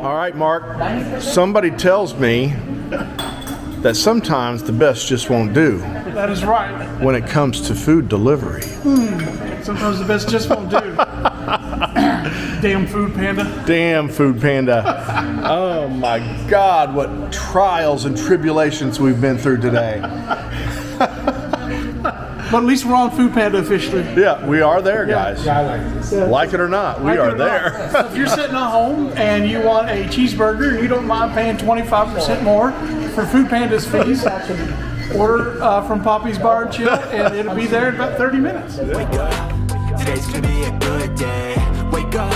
All right, Mark. Somebody tells me that sometimes the best just won't do. That is right. When it comes to food delivery. Sometimes the best just won't do. Damn Food Panda. Damn Food Panda. Oh my God, what trials and tribulations we've been through today. But at least we're on Food Panda officially. Yeah, we are there, guys. Yeah, I like this. Like it or not, we are there. So if you're sitting at home and you want a cheeseburger and you don't mind paying 25% more for Food Panda's fees, order from Papi's Bar and Chill, and it'll be there in about 30 minutes. Wake up, today's gonna be a good day. Wake up,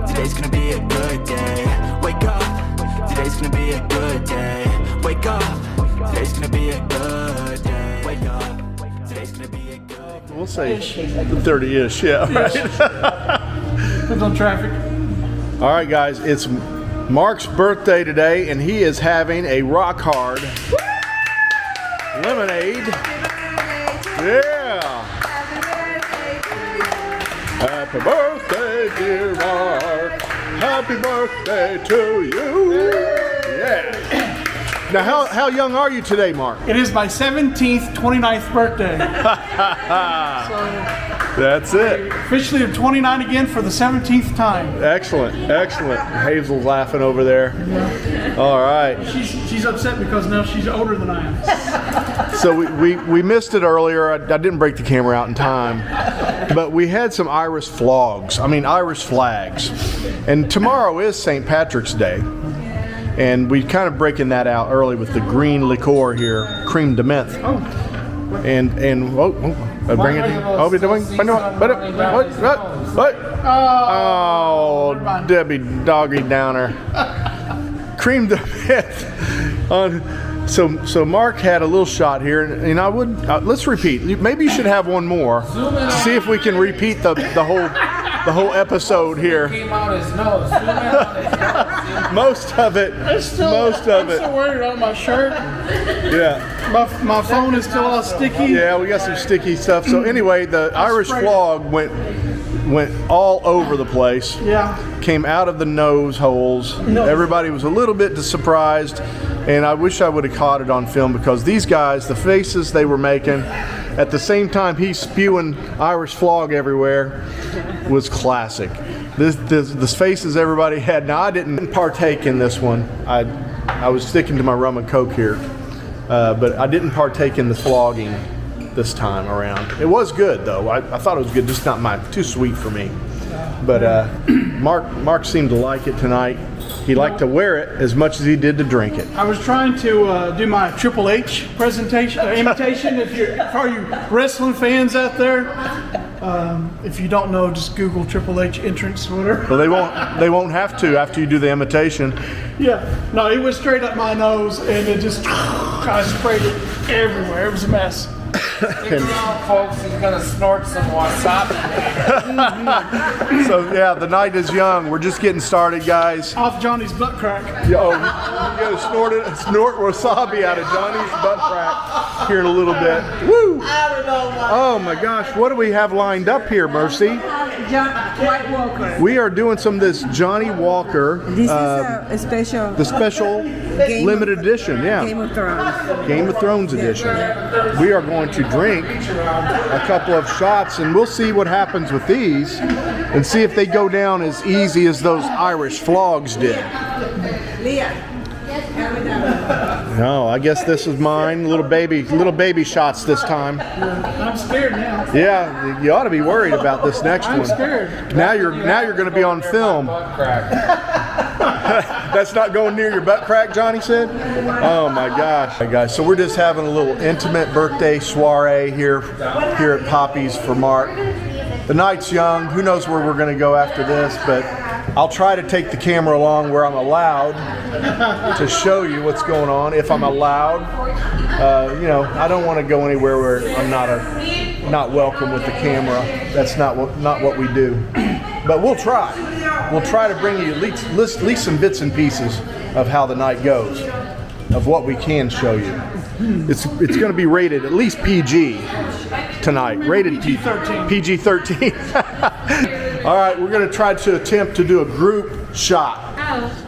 today's gonna be a good day. Wake up, today's gonna be a good day. Wake up, today's gonna be a good day. Wake up, today's gonna be a good day. We'll say 30-ish, yeah, right? Depends on traffic. All right, guys, it's Mark's birthday today, and he is having a rock hard lemonade. Yeah. Happy birthday, dear Mark. Happy birthday to you. Yeah. Now, how young are you today, Mark? It is my 17th, 29th birthday. That's it. Officially 29 again for the 17th time. Excellent, excellent. Hazel's laughing over there. All right. She's upset because now she's older than I am. So we missed it earlier. I didn't break the camera out in time, but we had some Irish flags. And tomorrow is St. Patrick's Day. And we kind of breaking that out early with the green liqueur here, cream de menthe. And bring it. Oh, we're doing. What? Oh, Debbie Doggy Downer. Cream de menthe. So Mark had a little shot here, and I would let's repeat. Maybe you should have one more. See if we can repeat the whole episode here. Came out his nose. Most of it. I'm still wearing it on my shirt. Yeah. My phone is still all sticky. Yeah, we got some sticky stuff. So anyway, the Irish flag went all over the place. Yeah. Came out of the nose holes. No. Everybody was a little bit surprised, and I wish I would have caught it on film because these guys, the faces they were making, at the same time he's spewing Irish flag everywhere, was classic. The faces everybody had. Now I didn't partake in this one. I was sticking to my rum and coke here, but I didn't partake in the flogging this time around. It was good though. I thought it was good, just not too sweet for me. But Mark seemed to like it tonight. He liked to wear it as much as he did to drink it. I was trying to do my Triple H imitation. For all you wrestling fans out there, if you don't know, just Google Triple H entrance, whatever. Well, they won't have to after you do the imitation. Yeah, no, it was straight up my nose, and it just I sprayed it everywhere. It was a mess. Folks, he's gonna snort some wasabi. So yeah, the night is young. We're just getting started, guys. Off Johnny's butt crack. Yo, you're gonna snort wasabi out of Johnny's butt crack here in a little bit. Woo! Oh my gosh, what do we have lined up here, Mercy? White Walker. We are doing some of this Johnny Walker. This is a special. The special limited edition, yeah. Game of Thrones. Game of Thrones edition. We are going to drink a couple of shots, and we'll see what happens with these, and see if they go down as easy as those Irish flogs did. Leah. No, I guess this is mine. Little baby shots this time. I'm scared now. Yeah, you ought to be worried about this next one. I'm scared. Now you're going to be on film. That's not going near your butt crack, Johnny said? Oh my gosh. Hey guys, so we're just having a little intimate birthday soiree here at Papi's for Mark. The night's young. Who knows where we're going to go after this, but I'll try to take the camera along where I'm allowed to show you what's going on, if I'm allowed. I don't want to go anywhere where I'm not welcome with the camera. That's not what we do. But we'll try. We'll try to bring you at least some bits and pieces of how the night goes, of what we can show you. It's going to be rated at least PG tonight. Rated PG-13. PG-13. All right, we're going to try to attempt to do a group shot.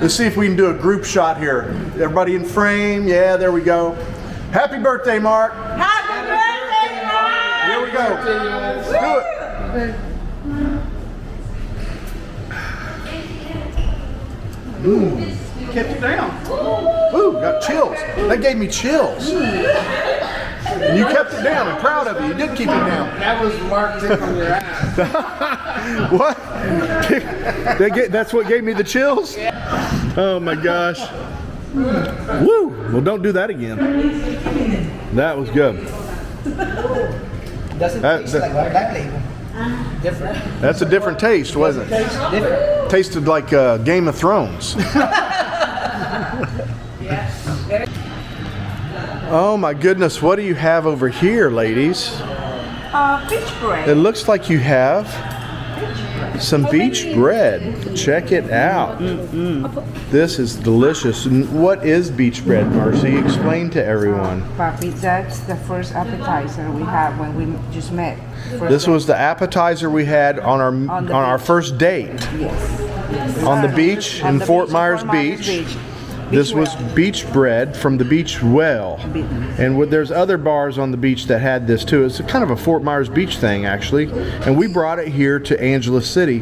Let's see if we can do a group shot here. Everybody in frame. Yeah, there we go. Happy birthday, Mark. Happy birthday, Mark! Here we go. Do it. Kept it down. Ooh, got chills. That gave me chills. And you kept it down. I'm proud of you. You did keep it down. That was Mark tickling your ass. What? That's what gave me the chills? Oh my gosh. Woo! Well, don't do that again. That was good. Doesn't taste like Black Label. Different. That's a different taste, wasn't it? Different. Tasted like Game of Thrones. Oh my goodness, what do you have over here, ladies? Beach bread. It looks like you have some beach bread. Check it out. This is delicious. And what is beach bread, Marcy? Explain to everyone. Papi, that's the first appetizer we had when we just met. This was the appetizer we had on our first date Yes. on the beach On in the Fort beach, Myers Beach. This was well. beach bread from the beach well, and there's other bars on the beach that had this too. It's kind of a Fort Myers Beach thing actually, and we brought it here to Angeles City.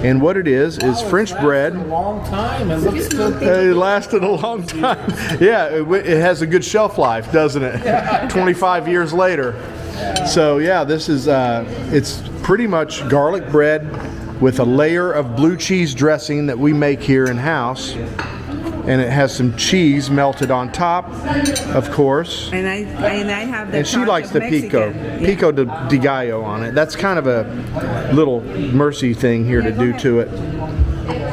And what it is French bread. A long time. It looks good. It lasted a long time. Yeah, it has a good shelf life, doesn't it? 25 years later. So yeah, this is it's pretty much garlic bread with a layer of blue cheese dressing that we make here in house. And it has some cheese melted on top, of course. And I have the And she touch likes of the pico, Mexican. Yeah. pico de gallo on it. That's kind of a little mercy thing here to do to it.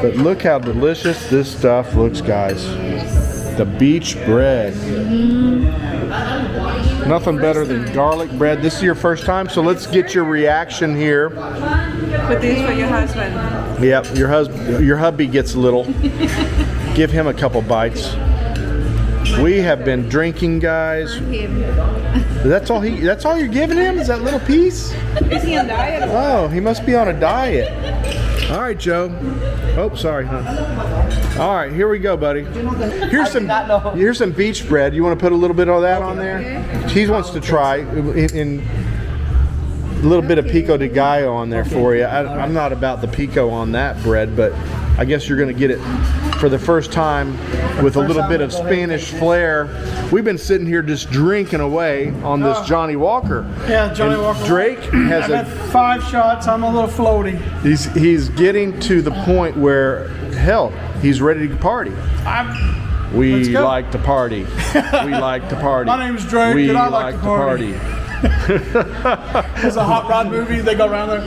But look how delicious this stuff looks, guys. The beach bread. Nothing better than garlic bread. This is your first time, so let's get your reaction here. Put this for your husband. Yep, your hubby gets a little. Give him a couple bites. We have been drinking, guys. That's all you're giving him? Is that little piece? Is he on diet? Oh, he must be on a diet. All right, Joe. Oh, sorry, hon. All right, here we go, buddy. Here's some beach bread. You want to put a little bit of that on there? He wants to try in a little bit of pico de gallo on there for you. I'm not about the pico on that bread, but I guess you're going to get it for the first time with a little bit of Spanish flair. We've been sitting here just drinking away on this Johnny Walker. Yeah, Johnny Walker. Drake has I've had 5 shots. I'm a little floaty. He's getting to the point where, hell, he's ready to party. We Let's go. like to party. We like to party. My name's Drake, We and I like to party. There's a hot rod movie. They go around there.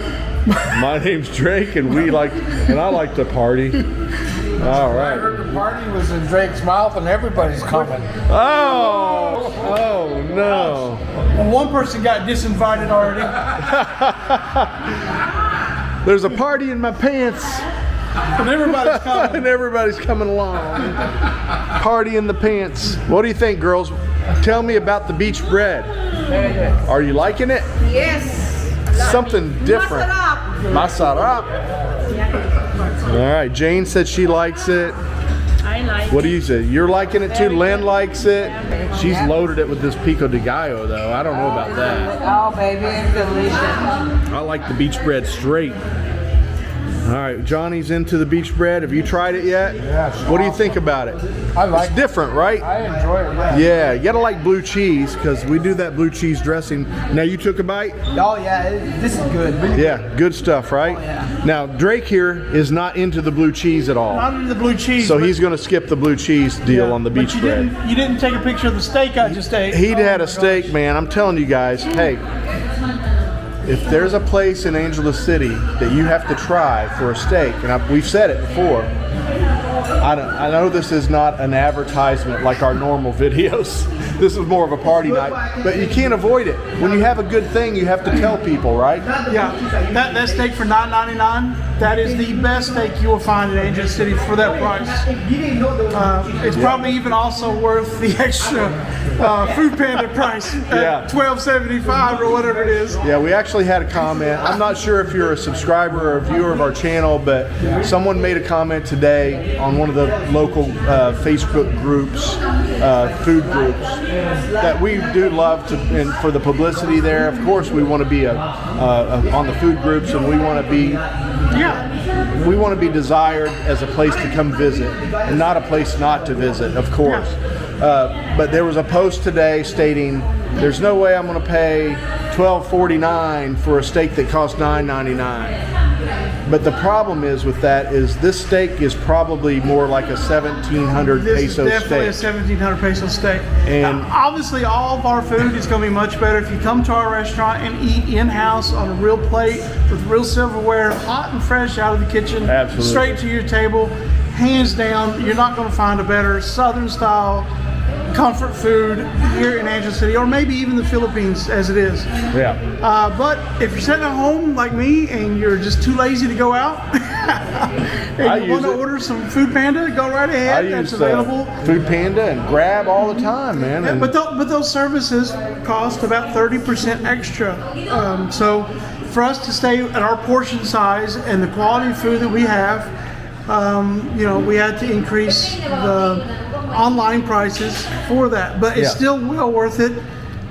My name's Drake, and I like to party. All I right. heard the party was in Drake's mouth and everybody's coming. Oh no. Well, one person got disinvited already. There's a party in my pants, And everybody's coming. and everybody's coming along. Party in the pants. What do you think, girls? Tell me about the beach bread. Very good. Are you liking it? Yes. Something different. Masarap. All right, Jane said she likes it. I like What do you say? You're liking it too? Len likes it. She's loaded it with this pico de gallo, though. I don't know about that. Oh, baby, it's delicious. I like the beach bread straight. All right, Johnny's into the beach bread. Have you tried it yet? Yeah. What do you think about it? I like It's different, right? I enjoy it. Yeah. Yeah, you gotta like blue cheese because we do that blue cheese dressing. Now you took a bite? Oh yeah, this is good. Really Yeah, good stuff, right? Now Drake here is not into the blue cheese at all. Not into the blue cheese. So but- he's gonna skip the blue cheese deal on the but beach you bread. You didn't take a picture of the steak I just ate. He'd had Oh a my steak, gosh. man. I'm telling you guys, hey, if there's a place in Angeles City that you have to try for a steak, and we've said it before, I know this is not an advertisement like our normal videos. This is more of a party night, but you can't avoid it. When you have a good thing, you have to tell people, right? Yeah, that steak for $9.99. That is the best steak you will find in Angel City for that price. It's probably even also worth the extra Food Panda price at $12.75 or whatever it is. Yeah, we actually had a comment. I'm not sure if you're a subscriber or a viewer of our channel, but someone made a comment today on one of the local Facebook groups, food groups, that we do love to, and for the publicity there. Of course, we want to be on the food groups, and we want to be we want to be desired as a place to come visit and not a place not to visit, of course. But there was a post today stating there's no way I'm going to pay $12.49 for a steak that costs $9.99. But the problem is with that is this steak is probably more like a 1,700 This peso is definitely steak. a 1,700 peso steak. And now, obviously, all of our food is going to be much better if you come to our restaurant and eat in-house on a real plate with real silverware, hot and fresh out of the kitchen, Absolutely. straight to your table. Hands down, you're not going to find a better Southern style comfort food here in Angel City, or maybe even the Philippines as it is. yeah. But if you're sitting at home like me and you're just too lazy to go out and you want to order some Food Panda, go right I ahead. use That's available. Food Panda and Grab all the time, man. Yeah, And but those services cost about 30% extra. So for us to stay at our portion size and the quality of food that we have, we had to increase the online prices for that. But it's still well worth it.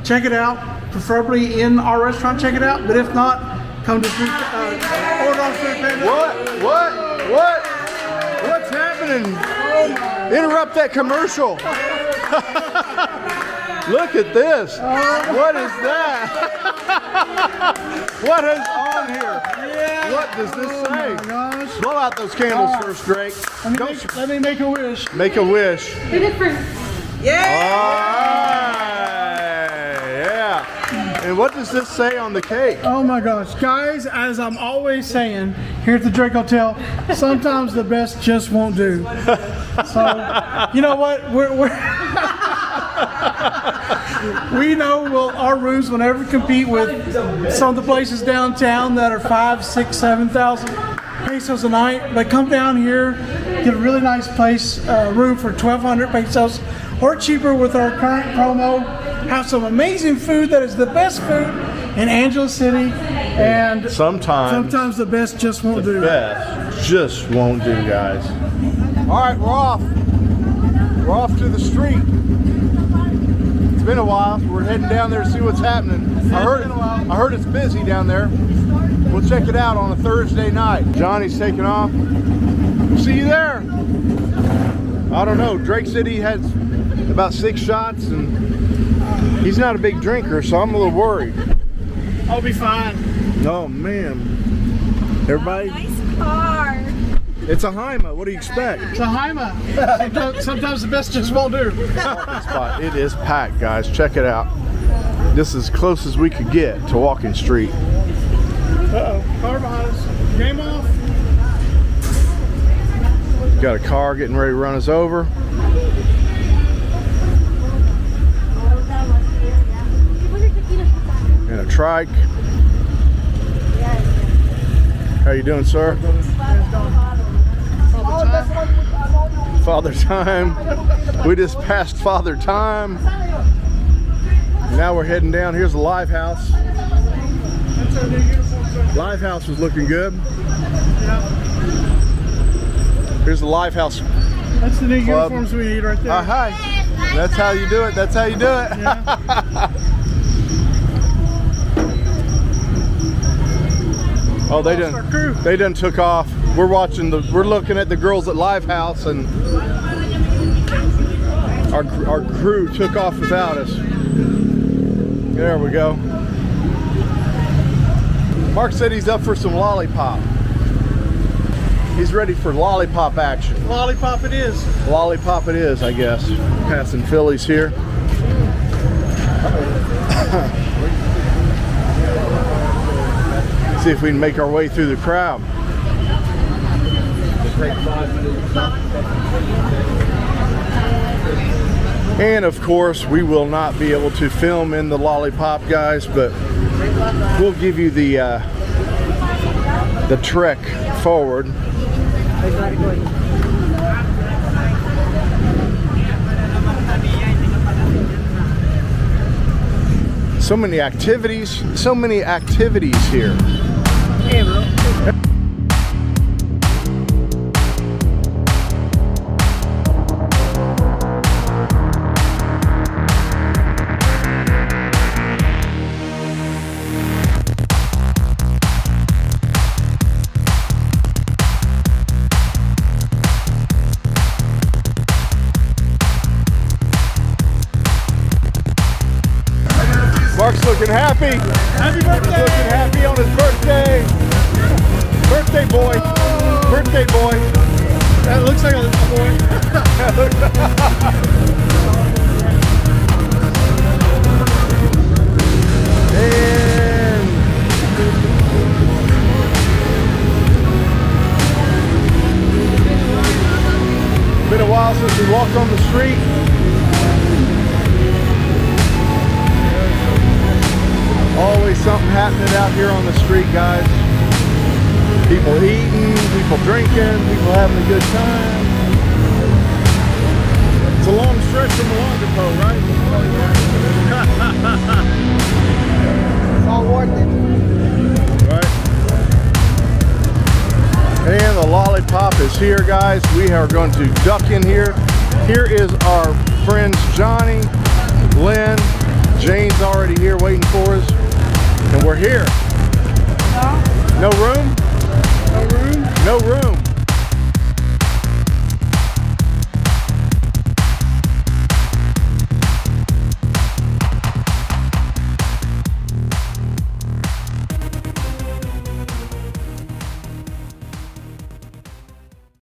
Check it out, preferably in our restaurant. Check it out. But if not, come to order on Food Panda. What's happening? Interrupt that commercial. Look at this. What is that? What is on here? What does this say? my gosh. Blow out those candles first, Drake. Let me make a wish. Make a wish. Yeah. And what does this say on the cake? Oh my gosh, guys, as I'm always saying here at the Drake Hotel, sometimes the best just won't do. So, you know what? We know our rooms will never compete with some of the places downtown that are 5,000, 6,000, 7,000 pesos a night. But come down here, get a really nice place, room for 1,200 pesos or cheaper with our current promo. Have some amazing food that is the best food in Angel City, and sometimes the best just won't do. Best just won't do, guys. All right, we're off. We're off to the street. It's been a while. We're heading down there to see what's happening. I heard it's busy down there. We'll check it out on a Thursday night. Johnny's taking off. We'll see you there. I don't know. Drake said he had about 6 shots, and he's not a big drinker, so I'm a little worried. I'll be fine. Oh man. Everybody? Nice car. It's a Haima. What do you expect? It's a Haima. Sometimes the best just won't do. Spot. It is packed, guys. Check it out. This is as close as we could get to Walking Street. Uh-oh. Car behind us. Game off. Got a car getting ready to run us over. And a trike. How you doing, sir? Father time. We just passed Father time. Now we're heading down. Here's the Live House. Live House was looking good. Here's the Live House. That's the new Club. uniforms we need right there. Hi. That's how you do it. That's how you do it. Yeah. Oh, they done took off. We're looking at the girls at Live House, and our crew took off without us. There we go. Mark said he's up for some lollipop. He's ready for lollipop action. Lollipop it is. Lollipop it is, I guess. Passing Phillies here. See if we can make our way through the crowd. And of course, we will not be able to film in the lollipop, guys, but we'll give you the the trek forward. So many activities here. Hey, bro. Mark's looking happy. Happy birthday! He's looking happy on his birthday. Birthday boy. Birthday boy. That looks like a boy. And been a while since we walked on the street. Always something happening out here on the street, guys. People eating, people drinking, people having a good time. It's a long stretch from the long depot, right? It's all worth it. Right. And the lollipop is here, guys. We are going to duck in here. Here is our friends Johnny, Lynn, Jane's already here waiting for us. And we're here. No room? No room? No room.